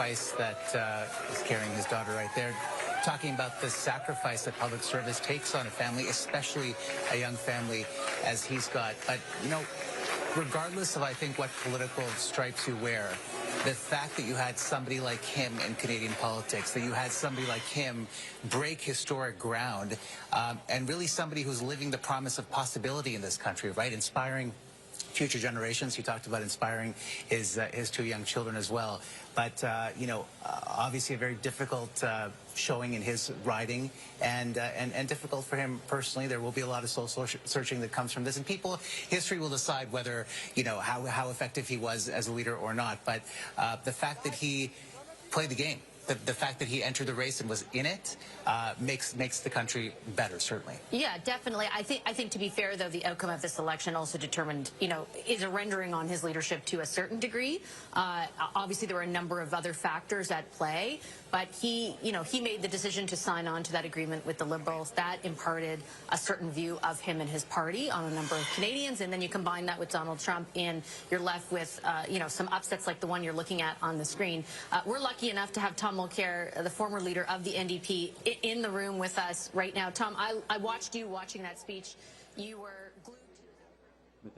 sacrifice that is carrying his daughter right there, talking about the sacrifice that public service takes on a family, especially a young family as he's got. But, you know, regardless of, I think, what political stripes you wear, the fact that you had somebody like him in Canadian politics, that you had somebody like him break historic ground, and really somebody who's living the promise of possibility in this country, right? Inspiring future generations. He talked about inspiring his two young children as well. But, you know, obviously a very difficult showing in his riding and difficult for him personally. There will be a lot of soul searching that comes from this. And people, history will decide whether, you know, how effective he was as a leader or not. But the fact that he played the game, the fact that he entered the race and was in it makes the country better, certainly. Yeah, definitely. I think to be fair, though, the outcome of this election also determined, you know, is a rendering on his leadership to a certain degree. Obviously, there were a number of other factors at play, but he made the decision to sign on to that agreement with the Liberals. That imparted a certain view of him and his party on a number of Canadians, and then you combine that with Donald Trump, and you're left with, you know, some upsets like the one you're looking at on the screen. We're lucky enough to have Tom Mulcair, the former leader of the NDP, in the room with us right now. Tom, I watched you watching that speech. You were glued to...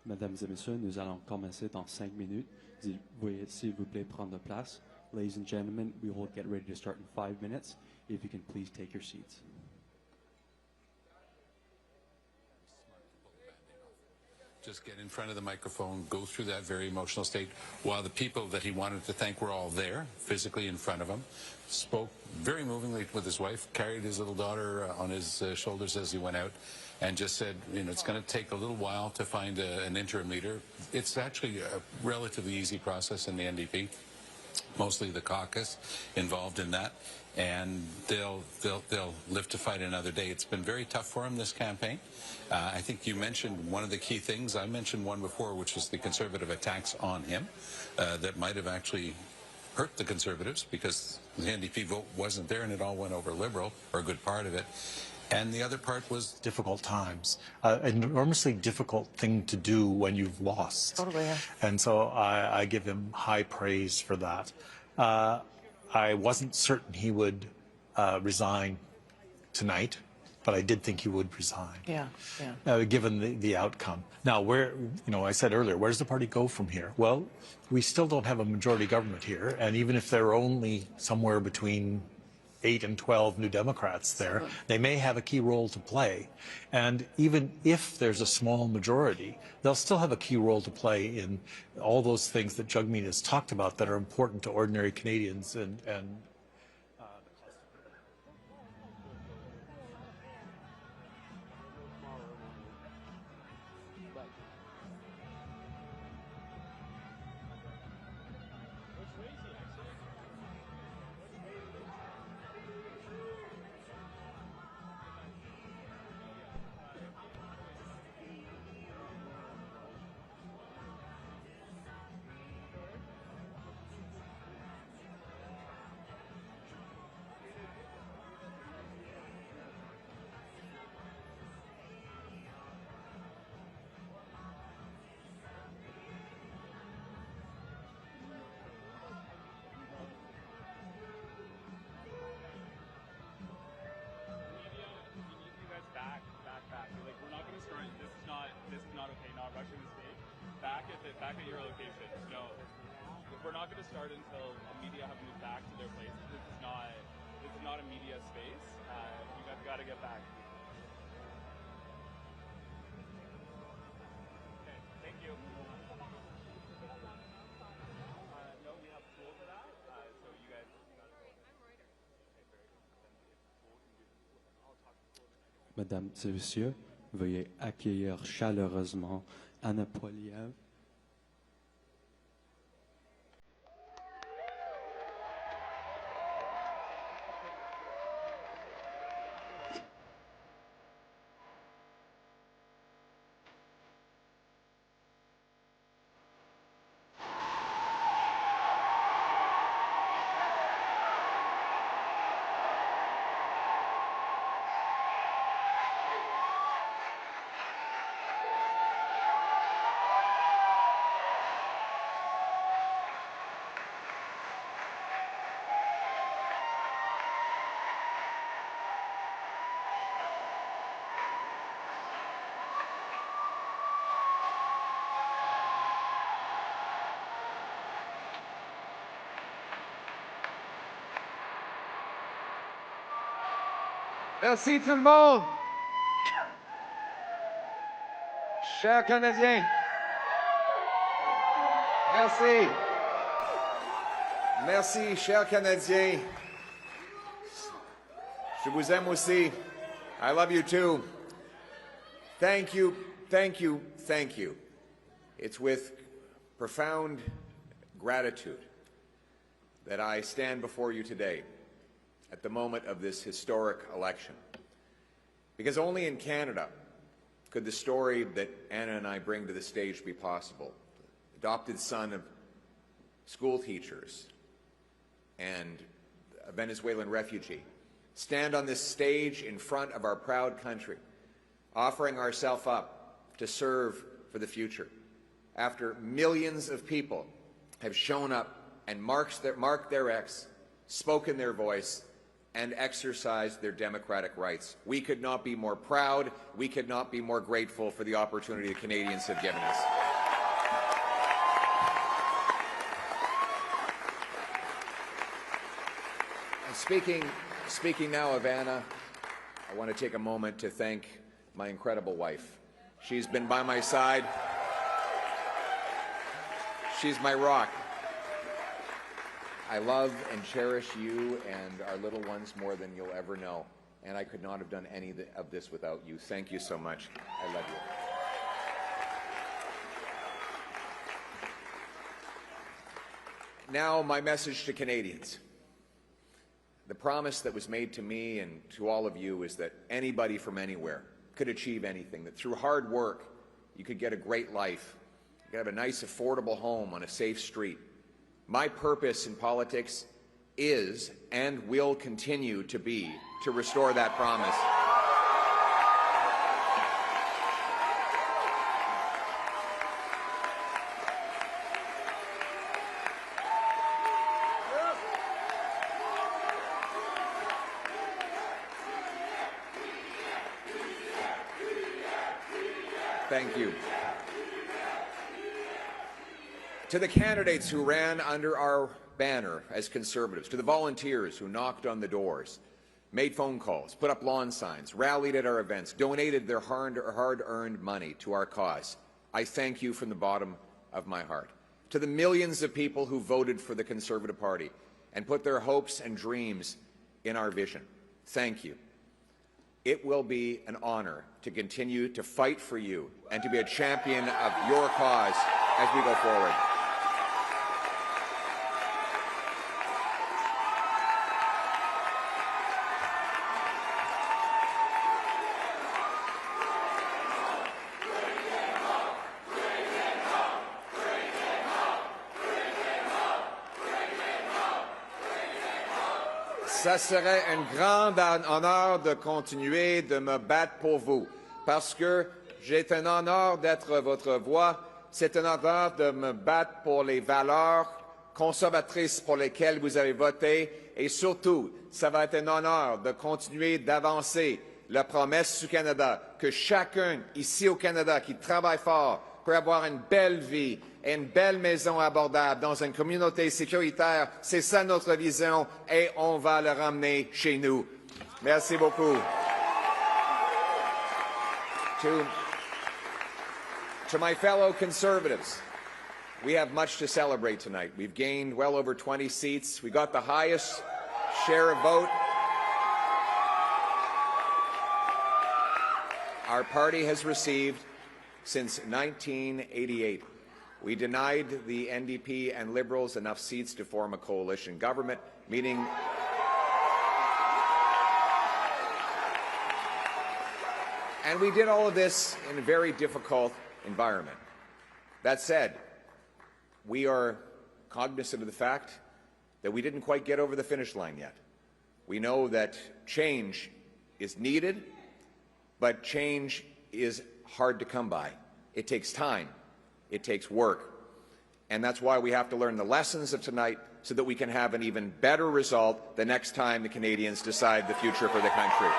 Mesdames et messieurs, nous allons commencer dans 5 minutes. Veuillez s'il vous plaît prendre place. Ladies and gentlemen, we will get ready to start in 5 minutes. If you can please take your seats. Just get in front of the microphone, go through that very emotional state, while the people that he wanted to thank were all there, physically in front of him, spoke very movingly with his wife, carried his little daughter on his shoulders as he went out, and just said, you know, it's going to take a little while to find an interim leader. It's actually a relatively easy process in the NDP, mostly the caucus involved in that, and they'll live to fight another day. It's been very tough for him, this campaign. I think you mentioned one of the key things. I mentioned one before, which was the Conservative attacks on him that might have actually hurt the Conservatives because the NDP vote wasn't there and it all went over Liberal, or a good part of it. And the other part was difficult times, an enormously difficult thing to do when you've lost. Totally, yeah. And so I give him high praise for that. I wasn't certain he would resign tonight, but I did think he would resign. Yeah, given the outcome. Now, where, you know, I said earlier, where does the party go from here? Well, we still don't have a majority government here, and even if there are only somewhere between 8 and 12 New Democrats there, they may have a key role to play. And even if there's a small majority, they'll still have a key role to play in all those things that Jagmeet has talked about that are important to ordinary Canadians and back at your location. No, we're not going to start until the media have moved back to their places. This is not a media space. You guys got to get back. Okay, thank you. No, we have school for that. So you guys. Mesdames et messieurs, veuillez accueillir chaleureusement Anna Poilievre. Merci tout le monde. Chers Canadiens. Merci. Merci, chers Canadiens. Je vous aime aussi. I love you too. Thank you, thank you, thank you. It's with profound gratitude that I stand before you today at the moment of this historic election. Because only in Canada could the story that Anna and I bring to the stage be possible. Adopted son of school teachers and a Venezuelan refugee, stand on this stage in front of our proud country, offering ourselves up to serve for the future, after millions of people have shown up and marked their X, spoken their voice, and exercised their democratic rights. We could not be more proud, we could not be more grateful for the opportunity the Canadians have given us. Speaking now of Anna, I want to take a moment to thank my incredible wife. She's been by my side. She's my rock. I love and cherish you and our little ones more than you'll ever know, and I could not have done any of this without you. Thank you so much. I love you. Now, my message to Canadians. The promise that was made to me and to all of you is that anybody from anywhere could achieve anything, that through hard work you could get a great life, you could have a nice, affordable home on a safe street. My purpose in politics is and will continue to be to restore that promise. Thank you. To the candidates who ran under our banner as Conservatives, to the volunteers who knocked on the doors, made phone calls, put up lawn signs, rallied at our events, donated their hard-earned money to our cause, I thank you from the bottom of my heart. To the millions of people who voted for the Conservative Party and put their hopes and dreams in our vision, thank you. It will be an honor to continue to fight for you and to be a champion of your cause as we go forward. Ça serait un grand honneur de continuer de me battre pour vous, parce que c'est un honneur d'être votre voix, c'est un honneur de me battre pour les valeurs conservatrices pour lesquelles vous avez voté, et surtout, ça va être un honneur de continuer d'avancer la promesse du Canada, que chacun ici au Canada qui travaille fort peut avoir une belle vie et une belle maison abordable dans une communauté sécuritaire. C'est ça notre vision et on va le ramener chez nous. Merci beaucoup. To my fellow Conservatives, we have much to celebrate tonight. We've gained well over 20 seats. We got the highest share of vote our party has received since 1988. We denied the NDP and Liberals enough seats to form a coalition government, meaning and we did all of this in a very difficult environment. That said, we are cognizant of the fact that we didn't quite get over the finish line yet. We know that change is needed, but change is hard to come by. It takes time. It takes work. And that's why we have to learn the lessons of tonight so that we can have an even better result the next time the Canadians decide the future for the country.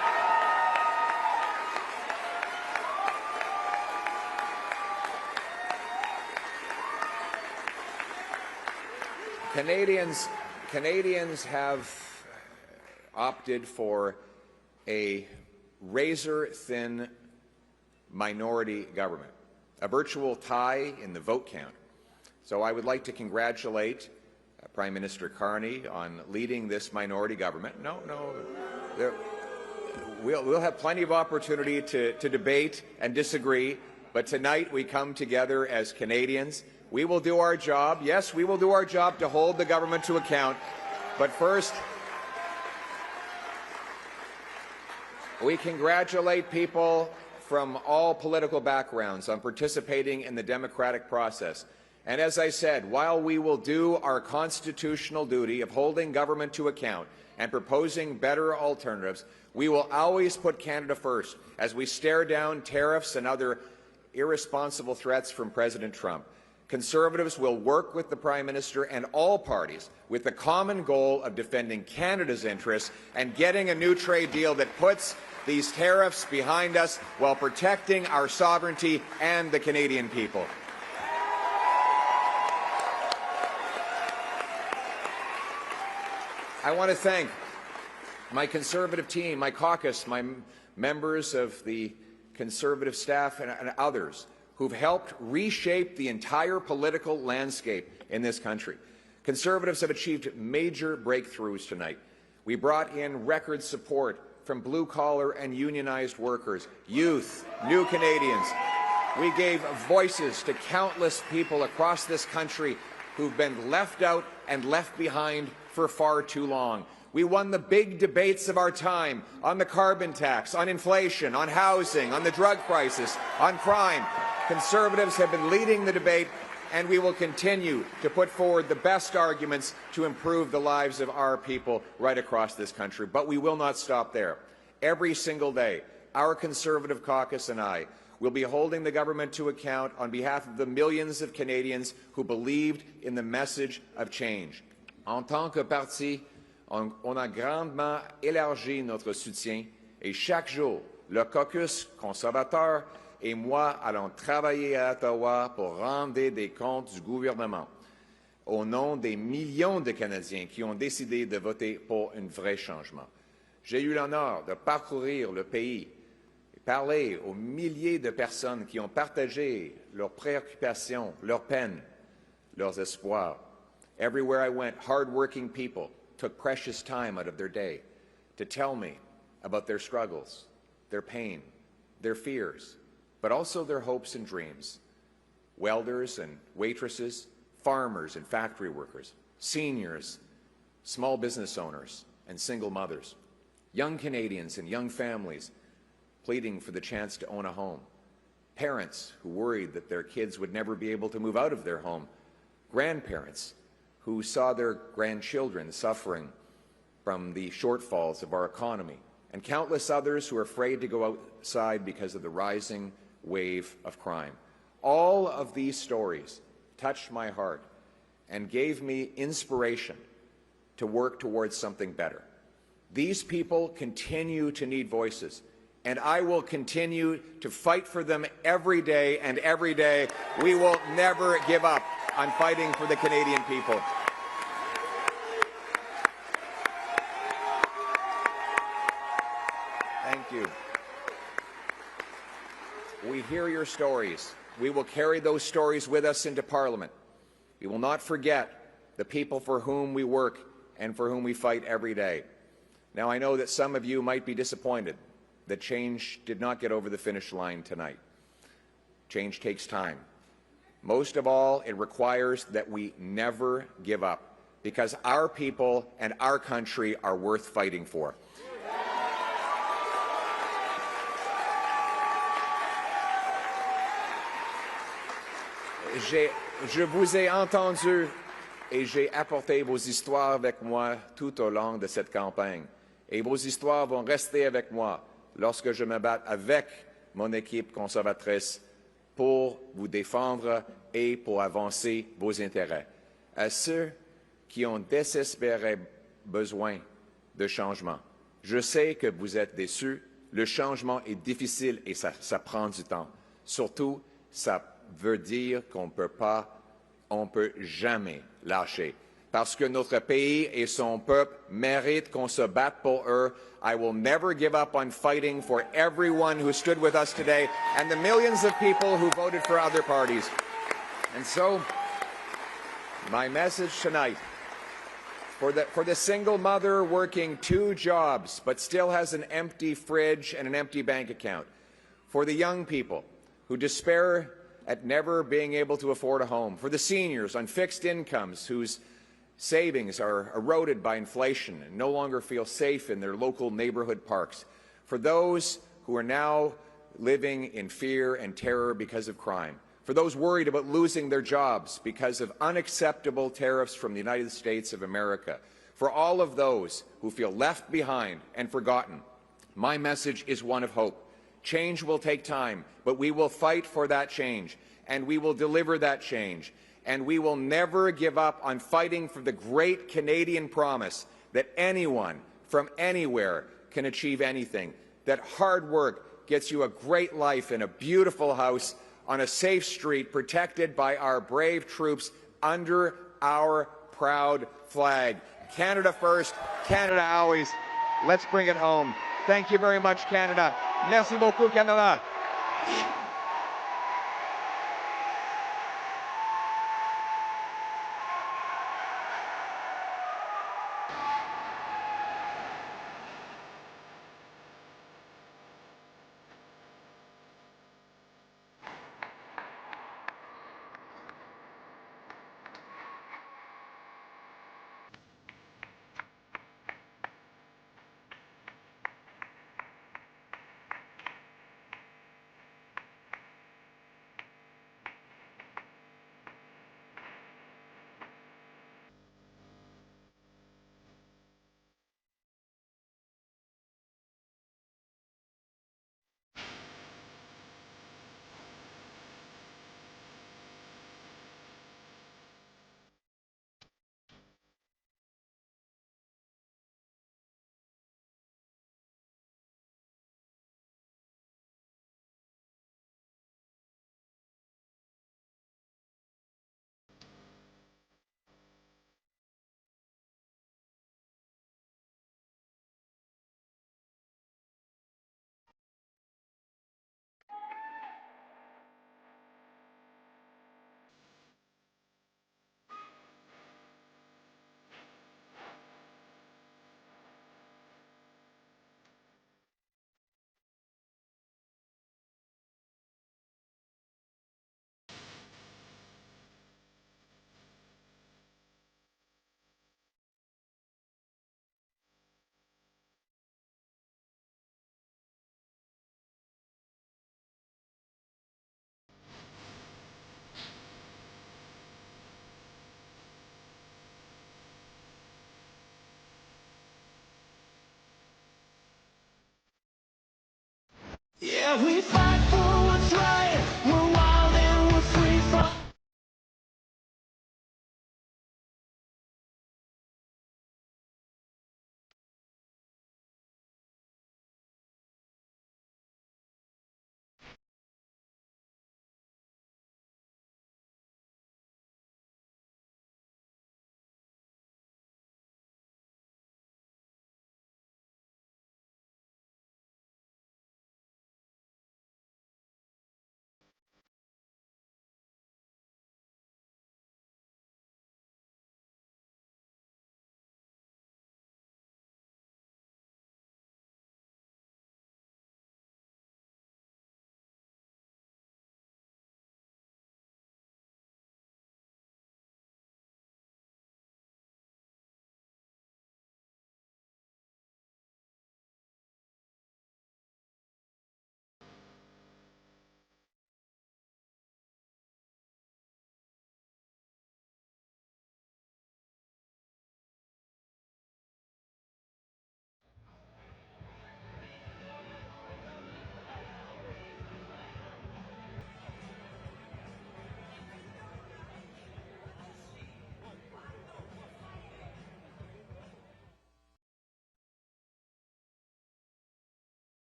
Canadians have opted for a razor-thin minority government, a virtual tie in the vote count. So I would like to congratulate Prime Minister Carney on leading this minority government. We'll have plenty of opportunity to debate and disagree, but tonight we come together as Canadians. We will do our job. Yes, we will do our job to hold the government to account. But first, we congratulate people from all political backgrounds on participating in the democratic process. And as I said, while we will do our constitutional duty of holding government to account and proposing better alternatives, we will always put Canada first as we stare down tariffs and other irresponsible threats from President Trump. Conservatives will work with the Prime Minister and all parties with the common goal of defending Canada's interests and getting a new trade deal that puts these tariffs behind us while protecting our sovereignty and the Canadian people. I want to thank my Conservative team, my caucus, my members of the Conservative staff and others who've helped reshape the entire political landscape in this country. Conservatives have achieved major breakthroughs tonight. We brought in record support from blue-collar and unionized workers, youth, new Canadians. We gave voices to countless people across this country who've been left out and left behind for far too long. We won the big debates of our time on the carbon tax, on inflation, on housing, on the drug crisis, on crime. Conservatives have been leading the debate, and we will continue to put forward the best arguments to improve the lives of our people right across this country. But we will not stop there. Every single day, our Conservative caucus and I will be holding the government to account on behalf of the millions of Canadians who believed in the message of change. En tant que parti, on a grandement élargi notre soutien et chaque jour, le caucus conservateur et moi allons travailler à Ottawa pour rendre des comptes du gouvernement au nom des millions de Canadiens qui ont décidé de voter pour un vrai changement. J'ai eu l'honneur de parcourir le pays et parler aux milliers de personnes qui ont partagé leurs préoccupations, leurs peines, leurs espoirs. Everywhere I went, hard-working people took precious time out of their day to tell me about their struggles, their pain, their fears, but also their hopes and dreams. Welders and waitresses, farmers and factory workers, seniors, small business owners, and single mothers, young Canadians and young families pleading for the chance to own a home, parents who worried that their kids would never be able to move out of their home, grandparents who saw their grandchildren suffering from the shortfalls of our economy, and countless others who are afraid to go outside because of the rising wave of crime. All of these stories touched my heart and gave me inspiration to work towards something better. These people continue to need voices, and I will continue to fight for them every day, and every day we will never give up on fighting for the Canadian people. Thank you. We hear your stories. We will carry those stories with us into Parliament. We will not forget the people for whom we work and for whom we fight every day. Now, I know that some of you might be disappointed that change did not get over the finish line tonight. Change takes time. Most of all, it requires that we never give up, because our people and our country are worth fighting for. Je vous ai entendu et j'ai apporté vos histoires avec moi tout au long de cette campagne. Et vos histoires vont rester avec moi lorsque je me bats avec mon équipe conservatrice pour vous défendre et pour avancer vos intérêts. À ceux qui ont désespéré besoin de changement, je sais que vous êtes déçus. Le changement est difficile et ça prend du temps. Surtout, ça veut dire qu'on peut jamais lâcher. parce que notre pays et son peuple méritent qu'on se batte pour eux. I will never give up on fighting for everyone who stood with us today and the millions of people who voted for other parties. And so, my message tonight, for the single mother working 2 jobs but still has an empty fridge and an empty bank account, for the young people who despair at never being able to afford a home, for the seniors on fixed incomes whose savings are eroded by inflation and no longer feel safe in their local neighborhood parks, for those who are now living in fear and terror because of crime, for those worried about losing their jobs because of unacceptable tariffs from the United States of America, for all of those who feel left behind and forgotten, my message is one of hope. Change will take time, but we will fight for that change, and we will deliver that change, and we will never give up on fighting for the great Canadian promise that anyone from anywhere can achieve anything, that hard work gets you a great life in a beautiful house on a safe street protected by our brave troops under our proud flag. Canada first, Canada always. Let's bring it home. Thank you very much, Canada. Merci beaucoup, Canada. Yeah, we fight.